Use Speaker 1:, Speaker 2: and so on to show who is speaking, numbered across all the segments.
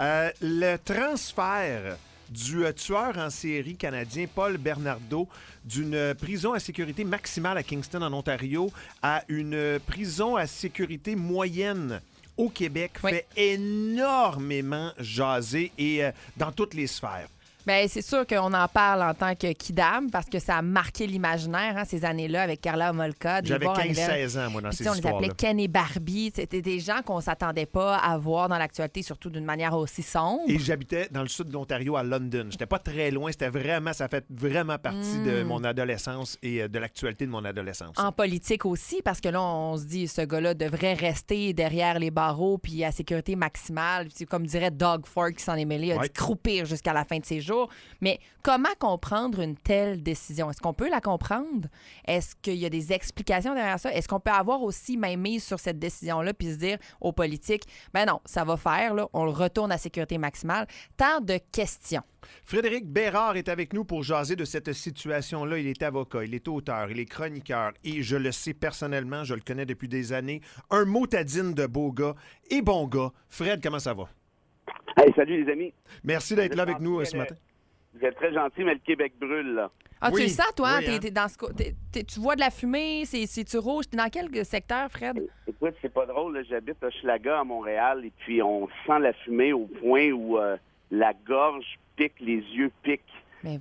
Speaker 1: Le transfert du tueur en série canadien Paul Bernardo d'une prison à sécurité maximale à Kingston, en Ontario, à une prison à sécurité moyenne au Québec fait énormément jaser et dans toutes les sphères.
Speaker 2: Bien, c'est sûr qu'on en parle en tant que kidam parce que ça a marqué l'imaginaire, ces années-là, avec Carla Homolka.
Speaker 1: J'avais 15-16 ans, moi, dans ces histoires-là.
Speaker 2: On les appelait Ken et Barbie. C'était des gens qu'on ne s'attendait pas à voir dans l'actualité, surtout d'une manière aussi sombre.
Speaker 1: Et j'habitais dans le sud de l'Ontario, à London. J'étais pas très loin. Ça fait vraiment partie de mon adolescence et de l'actualité de mon adolescence.
Speaker 2: En politique aussi, parce que là, on se dit, ce gars-là devrait rester derrière les barreaux puis à sécurité maximale. Puis, comme dirait Doug Ford, qui s'en est mêlé, a dit croupir jusqu'à la fin de ses jours. Mais comment comprendre une telle décision? Est-ce qu'on peut la comprendre? Est-ce qu'il y a des explications derrière ça? Est-ce qu'on peut avoir aussi même mise sur cette décision-là puis se dire aux politiques, ben non, ça va faire, là, on le retourne à sécurité maximale? Tant de questions.
Speaker 1: Frédéric Bérard est avec nous pour jaser de cette situation-là. Il est avocat, il est auteur, il est chroniqueur et je le sais personnellement, je le connais depuis des années. Un motadine de beau gars et bon gars. Fred, comment ça va?
Speaker 3: Hey, salut les amis.
Speaker 1: Merci d'être là avec nous ce matin.
Speaker 3: Vous êtes très gentil, mais le Québec brûle, là.
Speaker 2: Ah,
Speaker 3: oui,
Speaker 2: tu le sens, toi?
Speaker 1: Oui,
Speaker 2: t'es dans tu vois de la fumée? C'est-tu rouge? T'es dans quel secteur, Fred?
Speaker 3: Écoute, c'est pas drôle. Là, j'habite à Hochelaga, à Montréal, et puis on sent la fumée au point où la gorge pique, les yeux piquent. Et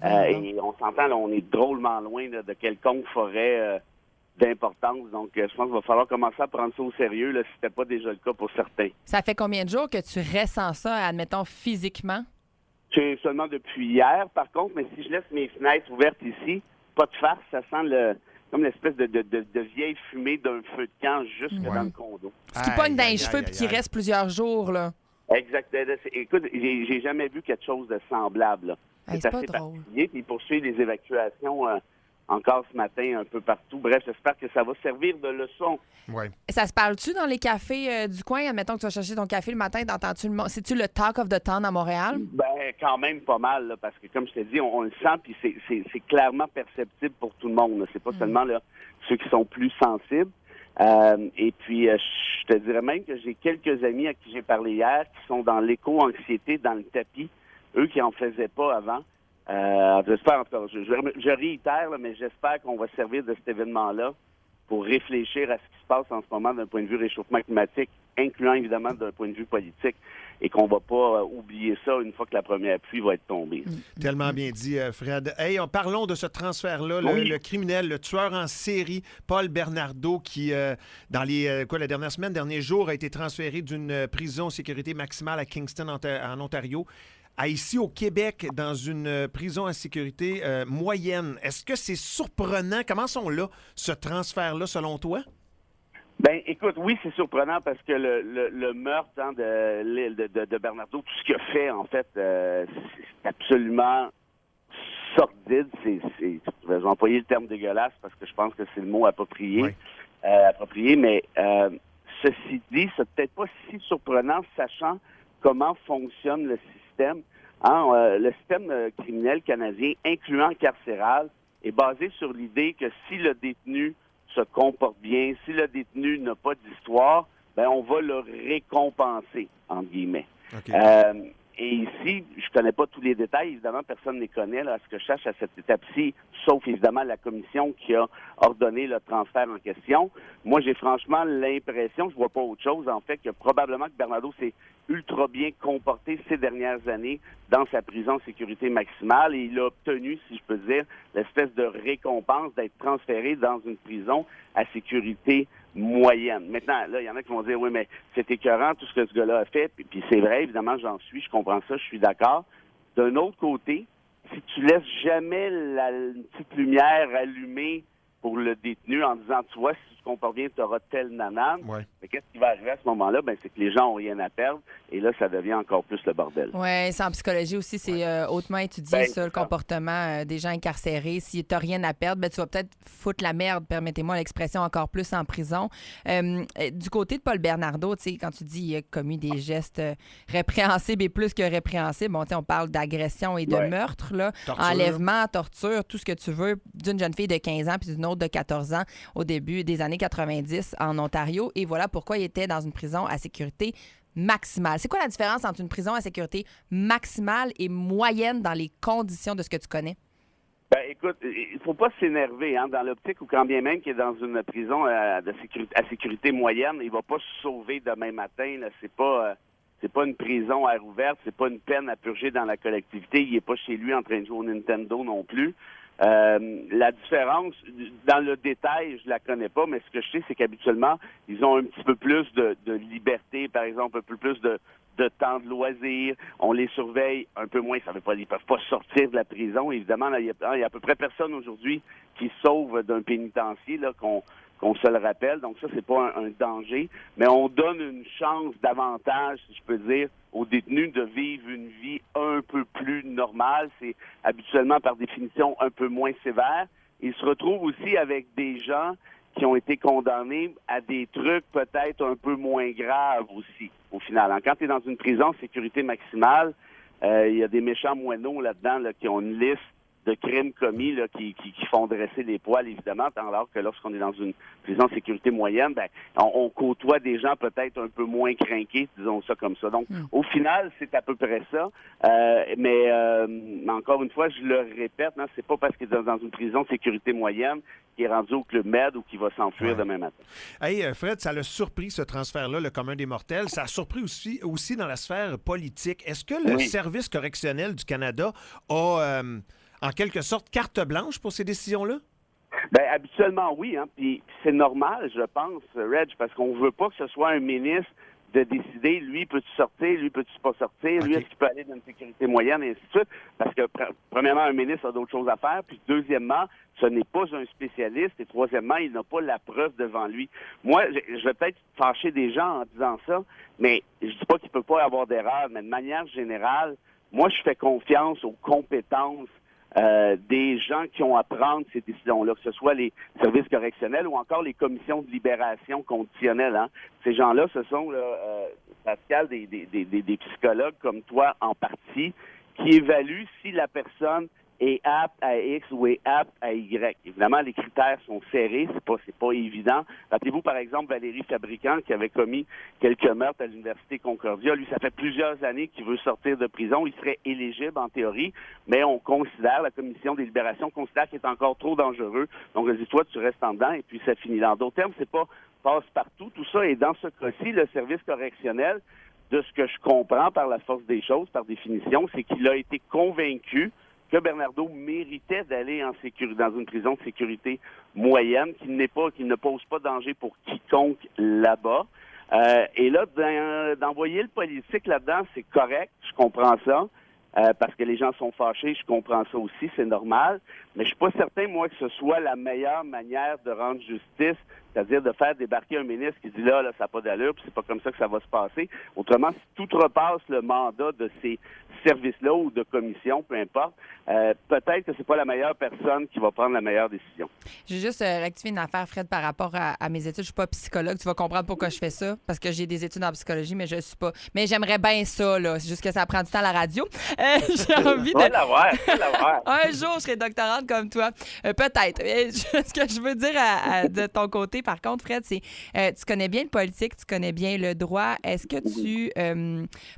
Speaker 3: on s'entend, là, on est drôlement loin là, de quelconque forêt d'importance. Donc, je pense qu'il va falloir commencer à prendre ça au sérieux, là, si c'était pas déjà le cas pour certains.
Speaker 2: Ça fait combien de jours que tu ressens ça, admettons, physiquement?
Speaker 3: C'est seulement depuis hier, par contre, mais si je laisse mes fenêtres ouvertes ici, pas de farce, ça sent comme l'espèce de vieille fumée d'un feu de camp jusque dans le condo.
Speaker 2: Ce qui pogne dans les cheveux puis qui reste plusieurs jours, là.
Speaker 3: Exact. Écoute, j'ai jamais vu quelque chose de semblable, là.
Speaker 2: C'est assez
Speaker 3: particulier, puis il poursuit les évacuations encore ce matin un peu partout. Bref, j'espère que ça va servir de leçon.
Speaker 1: Ouais.
Speaker 2: Ça se parle-tu dans les cafés du coin? Admettons que tu vas chercher ton café le matin, t'entends-tu c'est-tu le talk of the town à Montréal?
Speaker 3: Ben, quand même pas mal, là, parce que comme je t'ai dit, on le sent, puis c'est clairement perceptible pour tout le monde. Là. C'est pas seulement là, ceux qui sont plus sensibles. Et puis, je te dirais même que j'ai quelques amis à qui j'ai parlé hier qui sont dans l'éco-anxiété, dans le tapis, eux qui en faisaient pas avant. J'espère, en tout cas, je réitère, là, mais j'espère qu'on va servir de cet événement-là pour réfléchir à ce qui se passe en ce moment d'un point de vue réchauffement climatique, incluant évidemment d'un point de vue politique, et qu'on va pas oublier ça une fois que la première pluie va être tombée.
Speaker 1: Tellement bien dit, Fred. Hey, parlons de ce transfert-là, le criminel, le tueur en série, Paul Bernardo, qui, dans la dernière semaine, dernier jour, a été transféré d'une prison sécurité maximale à Kingston, en Ontario, à ici au Québec, dans une prison à sécurité moyenne. Est-ce que c'est surprenant? Comment sont là, ce transfert-là, selon toi?
Speaker 3: Ben, écoute, oui, c'est surprenant parce que le meurtre de Bernardo, tout ce qu'il a fait, en fait, c'est absolument sordide. Je vais employer le terme dégueulasse parce que je pense que c'est le mot approprié. Oui. Mais ceci dit, c'est peut-être pas si surprenant, sachant comment fonctionne le système. Le système criminel canadien, incluant carcéral, est basé sur l'idée que si le détenu se comporte bien, si le détenu n'a pas d'histoire, ben on va le récompenser, entre guillemets. Okay. Et ici, je connais pas tous les détails, évidemment, personne ne les connaît, là, à ce que je cherche à cette étape-ci, sauf évidemment la commission qui a ordonné le transfert en question. Moi, j'ai franchement l'impression, je vois pas autre chose, en fait, que probablement que Bernardo s'est ultra bien comporté ces dernières années dans sa prison sécurité maximale et il a obtenu, si je peux dire, l'espèce de récompense d'être transféré dans une prison à sécurité moyenne. Maintenant, là, il y en a qui vont dire, oui, mais c'est écœurant tout ce que ce gars-là a fait, puis c'est vrai, évidemment, j'en suis, je comprends ça, je suis d'accord. D'un autre côté, si tu laisses jamais une petite lumière allumée pour le détenu en disant, tu vois, si tu te comportes bien, tu auras telle nanane.
Speaker 1: Ouais.
Speaker 3: Mais qu'est-ce qui va arriver à ce moment-là? Ben, c'est que les gens n'ont rien à perdre. Et là, ça devient encore plus le bordel.
Speaker 2: Oui, c'est en psychologie aussi, c'est hautement étudié, ça, le comportement des gens incarcérés. Si tu n'as rien à perdre, ben, tu vas peut-être foutre la merde, permettez-moi l'expression, encore plus en prison. Du côté de Paul Bernardo, tu sais, quand tu dis qu'il a commis des gestes répréhensibles et plus que répréhensibles, bon, on parle d'agression et de meurtre, là, enlèvement, torture, tout ce que tu veux, d'une jeune fille de 15 ans puis d'une autre de 14 ans au début des années 90 en Ontario. Et voilà pourquoi il était dans une prison à sécurité maximale. C'est quoi la différence entre une prison à sécurité maximale et moyenne dans les conditions de ce que tu connais?
Speaker 3: Ben, écoute, il faut pas s'énerver, hein, dans l'optique où quand bien même qu'il est dans une prison à sécurité moyenne, il va pas se sauver demain matin, là. C'est pas une prison à air ouverte, c'est pas une peine à purger dans la collectivité, il est pas chez lui en train de jouer au Nintendo non plus. La différence, dans le détail, je la connais pas, mais ce que je sais, c'est qu'habituellement, ils ont un petit peu plus de liberté, par exemple, un peu plus de temps de loisirs. On les surveille un peu moins. Ça veut pas, ils peuvent pas sortir de la prison. Évidemment, il y a à peu près personne aujourd'hui qui sauve d'un pénitencier, là, qu'on se le rappelle. Donc ça, c'est pas un danger. Mais on donne une chance davantage, si je peux dire, aux détenus de vivre une vie un peu plus normale. C'est habituellement, par définition, un peu moins sévère. Ils se retrouvent aussi avec des gens qui ont été condamnés à des trucs peut-être un peu moins graves aussi, au final. Quand tu es dans une prison sécurité maximale, il y a des méchants moineaux là-dedans là, qui ont une liste de crimes commis là, qui font dresser les poils, évidemment, alors que lorsqu'on est dans une prison de sécurité moyenne, ben, on côtoie des gens peut-être un peu moins crinqués, disons ça comme ça. Donc, au final, c'est à peu près ça. Mais encore une fois, je le répète, hein, c'est pas parce qu'il est dans une prison de sécurité moyenne qu'il est rendu au Club Med ou qu'il va s'enfuir demain matin.
Speaker 1: Hey, Fred, ça l'a surpris, ce transfert-là, le commun des mortels. Ça a surpris aussi dans la sphère politique. Est-ce que le Service correctionnel du Canada a... en quelque sorte, carte blanche pour ces décisions-là?
Speaker 3: Bien, habituellement, oui. Hein. Puis c'est normal, je pense, Reg, parce qu'on veut pas que ce soit un ministre de décider, lui, peux-tu sortir, lui, peux-tu pas sortir, lui, est-ce qu'il peut aller dans une sécurité moyenne, et ainsi de suite. Parce que, premièrement, un ministre a d'autres choses à faire, puis deuxièmement, ce n'est pas un spécialiste, et troisièmement, il n'a pas la preuve devant lui. Moi, je vais peut-être fâcher des gens en disant ça, mais je dis pas qu'il peut pas y avoir d'erreur, mais de manière générale, moi, je fais confiance aux compétences des gens qui ont à prendre ces décisions-là, que ce soit les services correctionnels ou encore les commissions de libération conditionnelle. Hein. Ces gens-là, ce sont, là, Pascal, des psychologues comme toi en partie, qui évaluent si la personne est apte à X ou est apte à Y. Évidemment, les critères sont serrés, c'est pas évident. Rappelez-vous, par exemple, Valérie Fabricant, qui avait commis quelques meurtres à l'Université Concordia. Lui, ça fait plusieurs années qu'il veut sortir de prison. Il serait éligible en théorie, mais on considère, la commission des libérations considère qu'il est encore trop dangereux. Donc, elle dit, toi, tu restes en dedans, et puis ça finit là. En d'autres termes, c'est pas passe-partout, tout ça. Et dans ce cas-ci, le service correctionnel, de ce que je comprends par la force des choses, par définition, c'est qu'il a été convaincu que Bernardo méritait d'aller dans une prison de sécurité moyenne, qu'il ne pose pas danger pour quiconque là-bas. Et là, d'envoyer le politique là-dedans, c'est correct, je comprends ça, parce que les gens sont fâchés, je comprends ça aussi, c'est normal, mais je suis pas certain, moi, que ce soit la meilleure manière de rendre justice, c'est-à-dire de faire débarquer un ministre qui dit là, ça n'a pas d'allure, puis c'est pas comme ça que ça va se passer. Autrement, si tout repasse le mandat de ces services-là ou de commission, peu importe, peut-être que c'est pas la meilleure personne qui va prendre la meilleure décision.
Speaker 2: J'ai juste rectifié une affaire, Fred, par rapport à mes études. Je suis pas psychologue. Tu vas comprendre pourquoi je fais ça, parce que j'ai des études en psychologie, mais je suis pas. Mais j'aimerais bien ça, là. C'est juste que ça prend du temps à la radio. J'ai envie de...
Speaker 3: l'avoir.
Speaker 2: Un jour, je serai doctorante comme toi. Peut-être. Ce que je veux dire de ton côté, par contre, Fred, c'est tu connais bien le politique, tu connais bien le droit. Est-ce que tu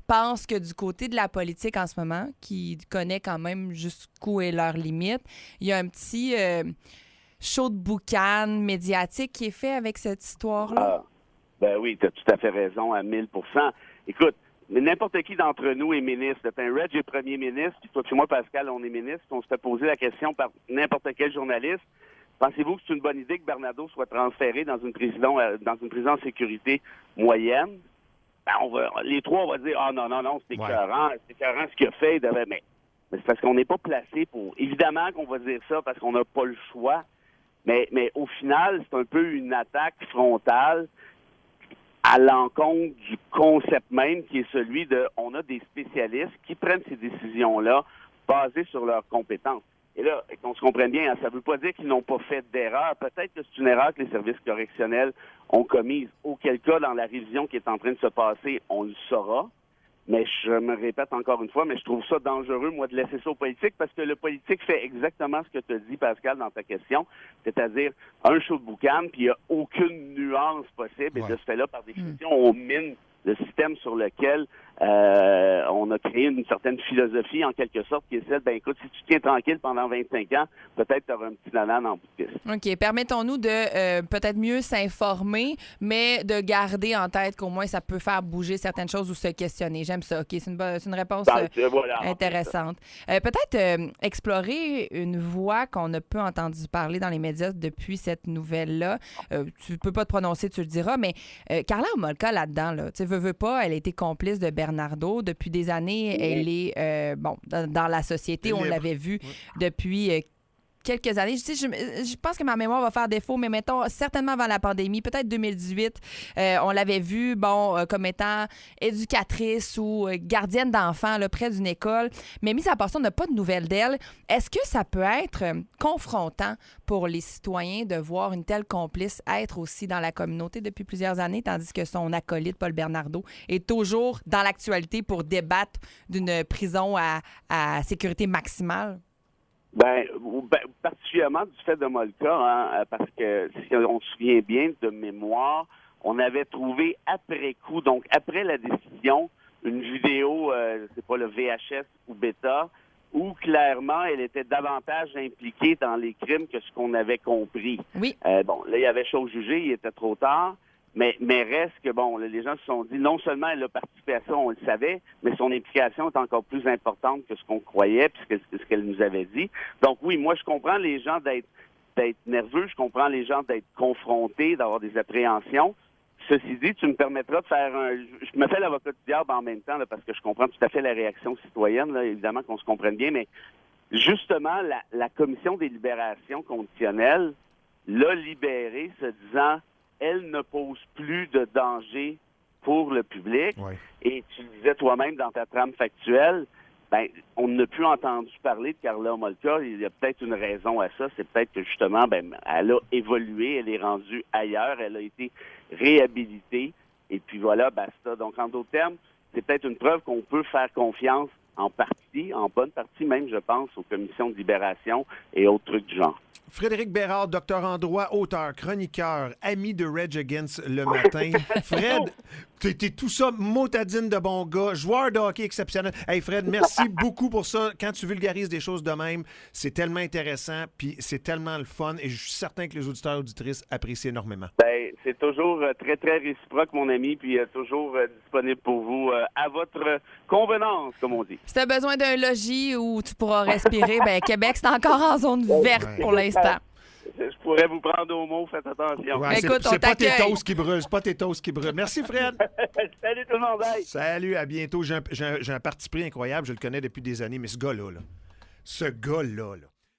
Speaker 2: penses que du côté de la politique en ce moment, qui connaît quand même jusqu'où est leur limite, il y a un petit show de boucan médiatique qui est fait avec cette histoire-là?
Speaker 3: Ben oui, tu as tout à fait raison à 1000%. Écoute, n'importe qui d'entre nous est ministre. Reg est premier ministre, puis toi et moi, Pascal, on est ministre. On se fait poser la question par n'importe quel journaliste. Pensez-vous que c'est une bonne idée que Bernardo soit transféré dans une prison en sécurité moyenne? Ben, les trois, on va dire, non, c'est écœurant ce qu'il a fait. Mais c'est parce qu'on n'est pas placé pour... Évidemment qu'on va dire ça parce qu'on n'a pas le choix, mais au final, c'est un peu une attaque frontale à l'encontre du concept même qui est celui de... On a des spécialistes qui prennent ces décisions-là basées sur leurs compétences. Et là, qu'on se comprenne bien, ça ne veut pas dire qu'ils n'ont pas fait d'erreur. Peut-être que c'est une erreur que les services correctionnels ont commise. Auquel cas, dans la révision qui est en train de se passer, on le saura. Mais je me répète encore une fois, mais je trouve ça dangereux, moi, de laisser ça au politique, parce que le politique fait exactement ce que tu as dit, Pascal, dans ta question, c'est-à-dire un show de boucan, puis il n'y a aucune nuance possible. Et de ce fait-là, par définition, on mine le système sur lequel on a créé une certaine philosophie, en quelque sorte, qui est celle, ben écoute, si tu tiens tranquille pendant 25 ans, peut-être tu auras un petit nanan en bout de piste.
Speaker 2: OK. Permettons-nous de peut-être mieux s'informer, mais de garder en tête qu'au moins ça peut faire bouger certaines choses ou se questionner. J'aime ça. OK, c'est une réponse
Speaker 3: Voilà,
Speaker 2: intéressante. Peut-être explorer une voix qu'on n'a peu entendu parler dans les médias depuis cette nouvelle-là. Tu peux pas te prononcer, tu le diras, mais Karla Homolka, là-dedans, là, tu sais, veux pas, elle a été complice de Bernardo. Depuis des années, elle est, dans la société, on l'avait vu depuis quelques années. Je pense que ma mémoire va faire défaut, mais mettons, certainement avant la pandémie, peut-être 2018, on l'avait vue, comme étant éducatrice ou gardienne d'enfants là, près d'une école. Mais mis à part ça, on n'a pas de nouvelles d'elle. Est-ce que ça peut être confrontant pour les citoyens de voir une telle complice être aussi dans la communauté depuis plusieurs années, tandis que son acolyte, Paul Bernardo, est toujours dans l'actualité pour débattre d'une prison à sécurité maximale?
Speaker 3: Ben, particulièrement du fait de Molka, hein, parce que si on se souvient bien de mémoire, on avait trouvé après coup, donc après la décision, une vidéo, c'est pas le VHS ou Beta, où clairement elle était davantage impliquée dans les crimes que ce qu'on avait compris.
Speaker 2: Oui.
Speaker 3: Là, il y avait chose jugée, il était trop tard. Mais reste que, les gens se sont dit, non seulement elle a participé à ça, on le savait, mais son implication est encore plus importante que ce qu'on croyait, puisque ce qu'elle nous avait dit. Donc oui, moi, je comprends les gens d'être nerveux, je comprends les gens d'être confrontés, d'avoir des appréhensions. Ceci dit, tu me permettras de faire je me fais l'avocat du diable en même temps, là, parce que je comprends tout à fait la réaction citoyenne, là, évidemment qu'on se comprenne bien, mais justement, la Commission des libérations conditionnelles l'a libérée se disant elle ne pose plus de danger pour le public.
Speaker 1: Ouais.
Speaker 3: Et tu le disais toi-même dans ta trame factuelle, on n'a plus entendu parler de Karla Homolka. Il y a peut-être une raison à ça. C'est peut-être que justement, elle a évolué, elle est rendue ailleurs, elle a été réhabilitée. Et puis voilà, basta. Donc, en d'autres termes, c'est peut-être une preuve qu'on peut faire confiance en bonne partie même, je pense, aux commissions de libération et autres trucs du genre.
Speaker 1: Frédéric Bérard, docteur en droit, auteur, chroniqueur, ami de Rage Against le matin. Fred, t'es tout ça, motadine de bon gars, joueur de hockey exceptionnel. Hey Fred, merci beaucoup pour ça. Quand tu vulgarises des choses de même, c'est tellement intéressant, puis c'est tellement le fun, et je suis certain que les auditeurs et auditrices apprécient énormément.
Speaker 3: C'est toujours très, très réciproque, mon ami, puis toujours disponible pour vous à votre convenance, comme on dit.
Speaker 2: Si tu as besoin d'un logis où tu pourras respirer, Québec, c'est encore en zone verte pour l'instant.
Speaker 3: Je pourrais vous prendre au mot, faites attention.
Speaker 1: Ouais,
Speaker 2: écoute,
Speaker 1: c'est pas tes toasts qui brûlent, c'est pas tes toasts qui brûlent. Merci Fred.
Speaker 3: Salut tout le monde. Bye.
Speaker 1: Salut, à bientôt. J'ai un parti pris incroyable, je le connais depuis des années, mais ce gars-là, ce gars-là,